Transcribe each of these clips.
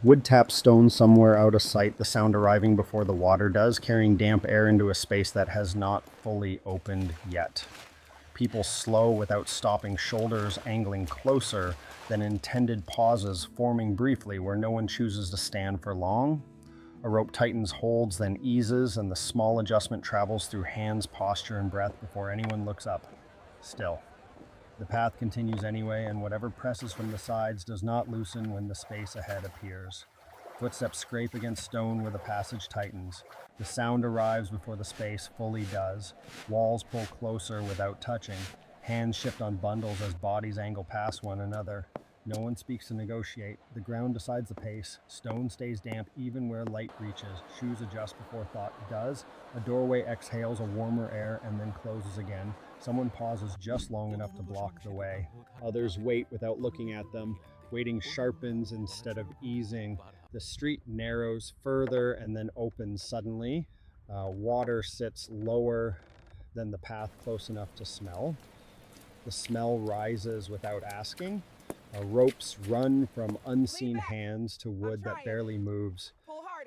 Wood taps stone somewhere out of sight, the sound arriving before the water does, carrying damp air into a space that has not fully opened yet. People slow without stopping, shoulders angling closer than intended, pauses forming briefly where no one chooses to stand for long. A rope tightens, holds, then eases, and the small adjustment travels through hands, posture, and breath before anyone looks up. Still. The path continues anyway, and whatever presses from the sides does not loosen when the space ahead appears. Footsteps scrape against stone where the passage tightens. The sound arrives before the space fully does. Walls pull closer without touching. Hands shift on bundles as bodies angle past one another. No one speaks to negotiate. The ground decides the pace. Stone stays damp even where light reaches. Shoes adjust before thought does. A doorway exhales a warmer air and then closes again. Someone pauses just long enough to block the way. Others wait without looking at them. Waiting sharpens instead of easing. The street narrows further and then opens suddenly. Water sits lower than the path, close enough to smell. The smell rises without asking. Ropes run from unseen hands to wood that barely moves.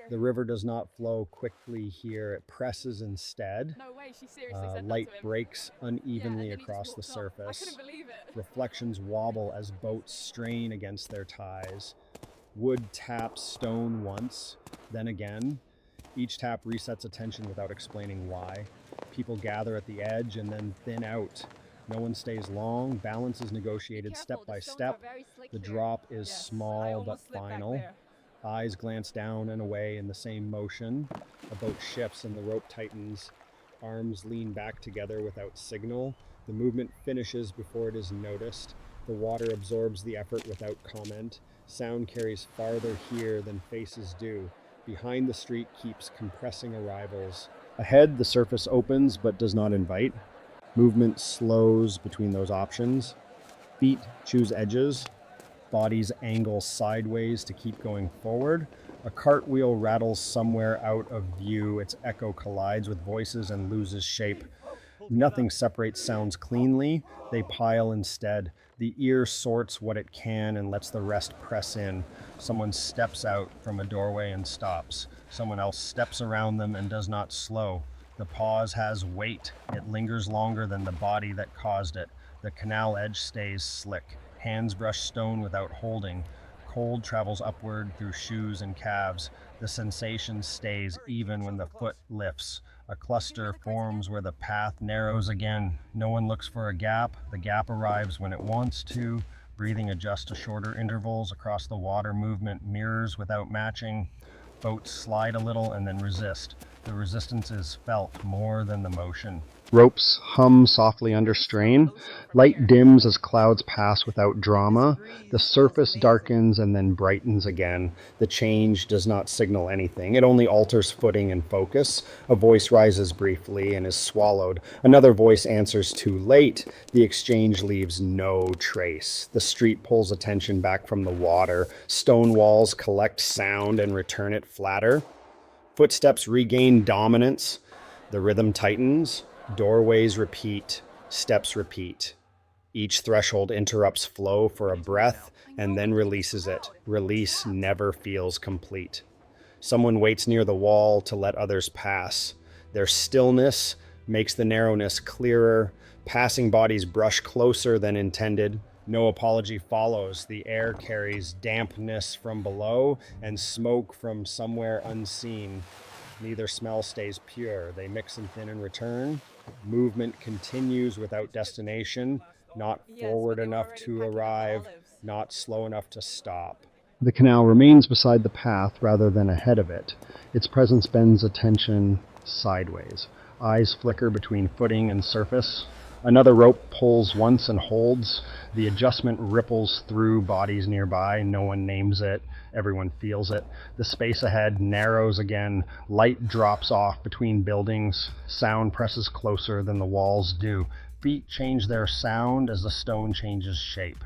The river does not flow quickly here, it presses instead. No way, she seriously said that Light to him. breaks unevenly Yeah, and then he across just the walked off. I surface. couldn't believe it. Reflections wobble as boats strain against their ties. Wood taps stone once, then again. Each tap resets attention without explaining why. People gather at the edge and then thin out. No one stays long. Balance is negotiated step by step. The drop is small but final. Eyes glance down and away in the same motion. A boat shifts and the rope tightens. Arms lean back together without signal. The movement finishes before it is noticed. The water absorbs the effort without comment. Sound carries farther here than faces do. Behind the street keeps compressing arrivals. Ahead, the surface opens but does not invite. Movement slows between those options. Feet choose edges. Bodies angle sideways to keep going forward. A cartwheel rattles somewhere out of view. Its echo collides with voices and loses shape. Nothing separates sounds cleanly. They pile instead. The ear sorts what it can and lets the rest press in. Someone steps out from a doorway and stops. Someone else steps around them and does not slow. The pause has weight. It lingers longer than the body that caused it. The canal edge stays slick. Hands brush stone without holding. Cold travels upward through shoes and calves. The sensation stays even when the foot lifts. A cluster forms where the path narrows again. No one looks for a gap. The gap arrives when it wants to. Breathing adjusts to shorter intervals across the water. Movement mirrors without matching. Boats slide a little and then resist. The resistance is felt more than the motion. Ropes hum softly under strain. Light dims as clouds pass without drama. The surface darkens and then brightens again. The change does not signal anything. It only alters footing and focus. A voice rises briefly and is swallowed. Another voice answers too late. The exchange leaves no trace. The street pulls attention back from the water. Stone walls collect sound and return it flatter. Footsteps regain dominance. The rhythm tightens. Doorways repeat. Steps repeat. Each threshold interrupts flow for a breath and then releases it. Release never feels complete. Someone waits near the wall to let others pass. Their stillness makes the narrowness clearer. Passing bodies brush closer than intended. No apology follows. The air carries dampness from below and smoke from somewhere unseen. Neither smell stays pure. They mix and thin in return. Movement continues without destination, not forward enough to arrive, not slow enough to stop. The canal remains beside the path rather than ahead of it. Its presence bends attention sideways. Eyes flicker between footing and surface. Another rope pulls once and holds. The adjustment ripples through bodies nearby. No one names it. Everyone feels it. The space ahead narrows again. Light drops off between buildings. Sound presses closer than the walls do. Feet change their sound as the stone changes shape.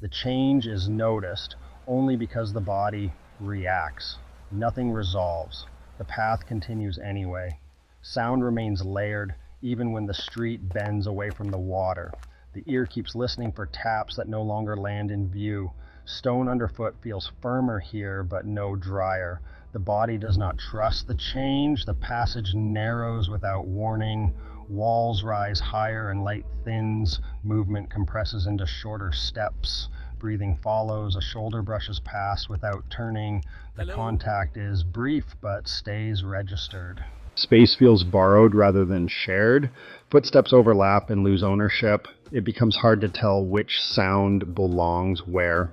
The change is noticed only because the body reacts. Nothing resolves. The path continues anyway. Sound remains layered, even when the street bends away from the water. The ear keeps listening for taps that no longer land in view. Stone underfoot feels firmer here, but no drier. The body does not trust the change. The passage narrows without warning. Walls rise higher and light thins. Movement compresses into shorter steps. Breathing follows. A shoulder brushes past without turning. The contact is brief but stays registered. Space feels borrowed rather than shared. Footsteps overlap and lose ownership. It becomes hard to tell which sound belongs where.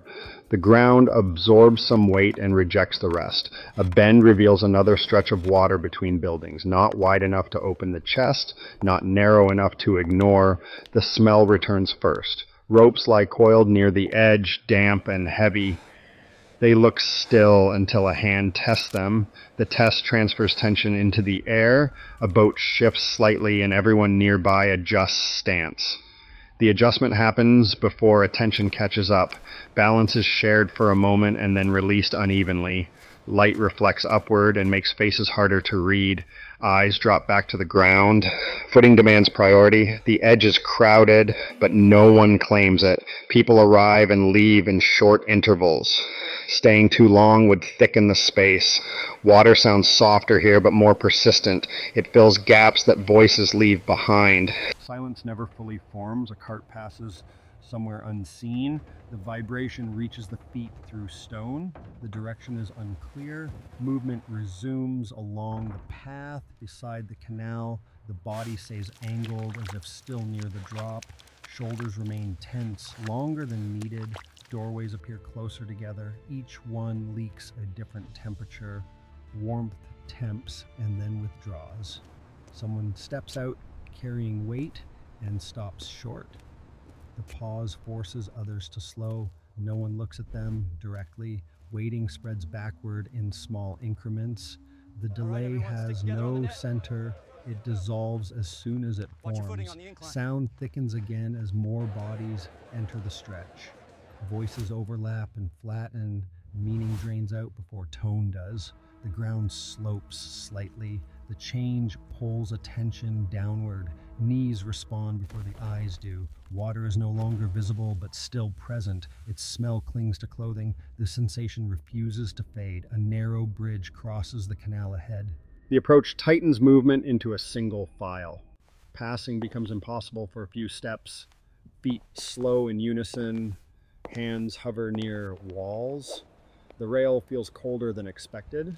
The ground absorbs some weight and rejects the rest. A bend reveals another stretch of water between buildings, not wide enough to open the chest, not narrow enough to ignore. The smell returns first. Ropes lie coiled near the edge, damp and heavy. They look still until a hand tests them. The test transfers tension into the air. A boat shifts slightly and everyone nearby adjusts stance. The adjustment happens before attention catches up. Balance is shared for a moment and then released unevenly. Light reflects upward and makes faces harder to read. Eyes drop back to the ground. Footing demands priority. The edge is crowded, but no one claims it. People arrive and leave in short intervals. Staying too long would thicken the space. Water sounds softer here, but more persistent. It fills gaps that voices leave behind. Silence never fully forms. A cart passes somewhere unseen. The vibration reaches the feet through stone. The direction is unclear. Movement resumes along the path beside the canal. The body stays angled as if still near the drop. Shoulders remain tense, longer than needed. Doorways appear closer together. Each one leaks a different temperature. Warmth temps and then withdraws. Someone steps out carrying weight and stops short. The pause forces others to slow. No one looks at them directly. Waiting spreads backward in small increments. The delay has no center. It dissolves as soon as it forms. Sound thickens again as more bodies enter the stretch. Voices overlap and flatten. Meaning drains out before tone does. The ground slopes slightly. The change pulls attention downward. Knees respond before the eyes do. Water is no longer visible, but still present. Its smell clings to clothing. The sensation refuses to fade. A narrow bridge crosses the canal ahead. The approach tightens movement into a single file. Passing becomes impossible for a few steps. Feet slow in unison. Hands hover near walls. The rail feels colder than expected.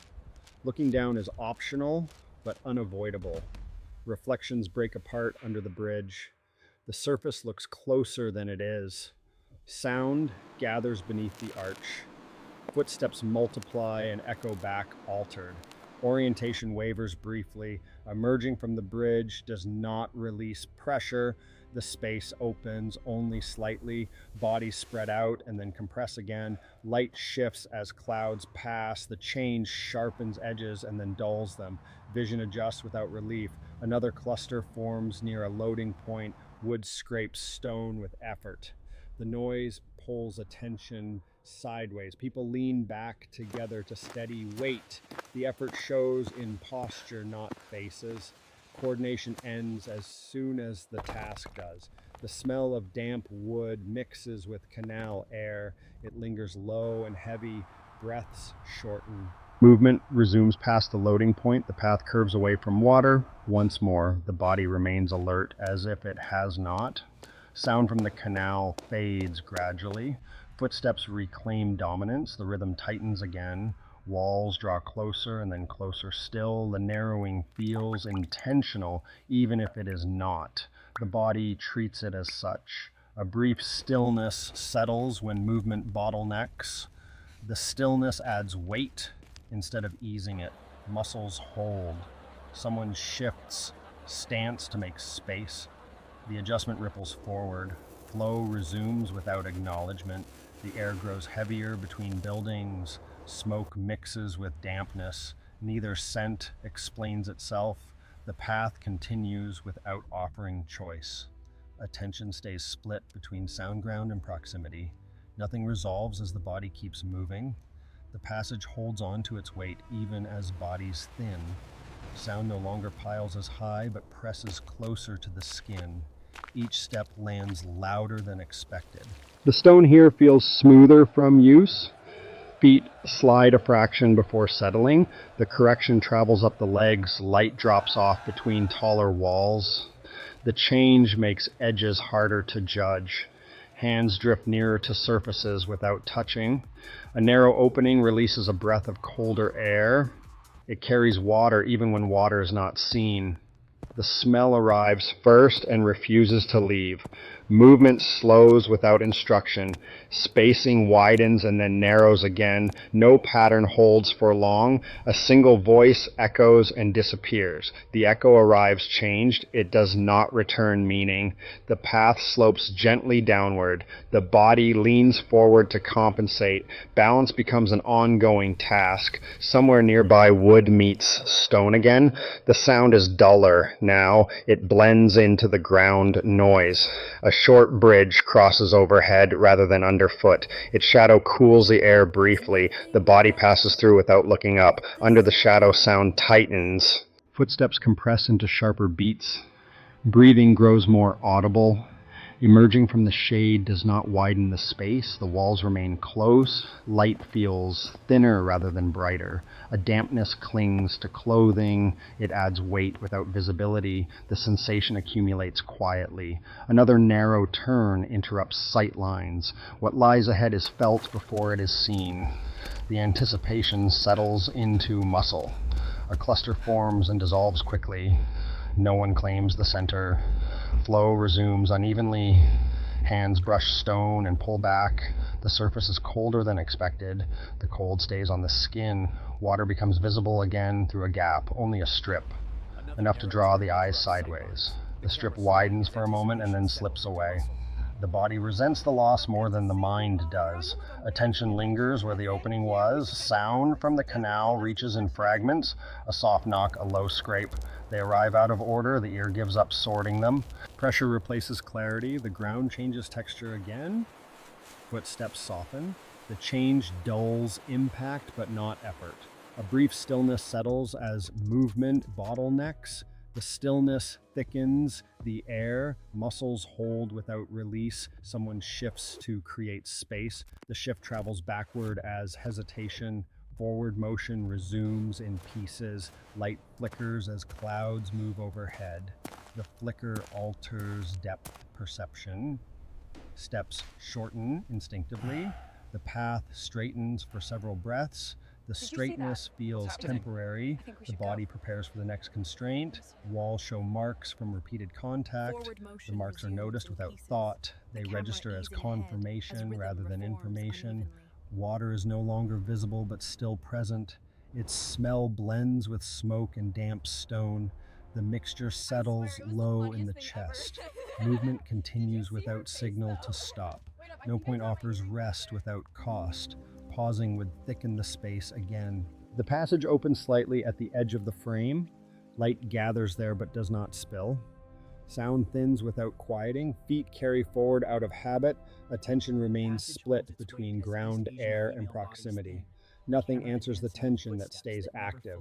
Looking down is optional, but unavoidable. Reflections break apart under the bridge. The surface looks closer than it is. Sound gathers beneath the arch. Footsteps multiply and echo back altered. Orientation wavers briefly. Emerging from the bridge does not release pressure. The space opens only slightly. Bodies spread out and then compress again. Light shifts as clouds pass. The change sharpens edges and then dulls them. Vision adjusts without relief. Another cluster forms near a loading point. Wood scrapes stone with effort. The noise pulls attention sideways. People lean back together to steady weight. The effort shows in posture, not faces. Coordination ends as soon as the task does. The smell of damp wood mixes with canal air. It lingers low and heavy. Breaths shorten. Movement resumes past the loading point. The path curves away from water. Once more, the body remains alert as if it has not. Sound from the canal fades gradually. Footsteps reclaim dominance. The rhythm tightens again. Walls draw closer and then closer still. The narrowing feels intentional, even if it is not. The body treats it as such. A brief stillness settles when movement bottlenecks. The stillness adds weight instead of easing it. Muscles hold. Someone shifts stance to make space. The adjustment ripples forward. Flow resumes without acknowledgement. The air grows heavier between buildings. Smoke mixes with dampness. Neither scent explains itself. The path continues without offering choice. Attention stays split between sound ground and proximity. Nothing resolves as the body keeps moving. The passage holds on to its weight even as bodies thin. Sound no longer piles as high, but presses closer to the skin. Each step lands louder than expected. The stone here feels smoother from use. Feet slide a fraction before settling. The correction travels up the legs. Light drops off between taller walls. The change makes edges harder to judge. Hands drift nearer to surfaces without touching. A narrow opening releases a breath of colder air. It carries water even when water is not seen. The smell arrives first and refuses to leave. Movement slows without instruction. Spacing widens and then narrows again. No pattern holds for long. A single voice echoes and disappears. The echo arrives changed. It does not return meaning. The path slopes gently downward. The body leans forward to compensate. Balance becomes an ongoing task. Somewhere nearby, wood meets stone again. The sound is duller now. It blends into the ground noise. A short bridge crosses overhead rather than underfoot. Its shadow cools the air briefly. The body passes through without looking up. Under the shadow, sound tightens. Footsteps compress into sharper beats. Breathing grows more audible. Emerging from the shade does not widen the space. The walls remain close. Light feels thinner rather than brighter. A dampness clings to clothing. It adds weight without visibility. The sensation accumulates quietly. Another narrow turn interrupts sight lines. What lies ahead is felt before it is seen. The anticipation settles into muscle. A cluster forms and dissolves quickly. No one claims the center. Flow resumes unevenly. Hands brush stone and pull back. The surface is colder than expected. The cold stays on the skin. Water becomes visible again through a gap, only a strip, enough to draw the eyes sideways. The strip widens for a moment and then slips away. The body resents the loss more than the mind does. Attention lingers where the opening was. Sound from the canal reaches in fragments. A soft knock, a low scrape. They arrive out of order. The ear gives up sorting them. Pressure replaces clarity. The ground changes texture again. Footsteps soften. The change dulls impact but not effort. A brief stillness settles as movement bottlenecks. The stillness thickens the air, muscles hold without release, someone shifts to create space. The shift travels backward as hesitation, forward motion resumes in pieces, light flickers as clouds move overhead. The flicker alters depth perception. Steps shorten instinctively. The path straightens for several breaths. The straightness feels temporary. The body prepares for the next constraint. Walls show marks from repeated contact. The marks are noticed without thought. They register as confirmation rather than information. Water is no longer visible but still present. Its smell blends with smoke and damp stone. The mixture settles low in the chest. Movement continues without signal to stop. No point offers rest without cost. Pausing would thicken the space again. The passage opens slightly at the edge of the frame. Light gathers there but does not spill. Sound thins without quieting. Feet carry forward out of habit. Attention remains split between ground, air, and proximity. Nothing answers the tension that stays active.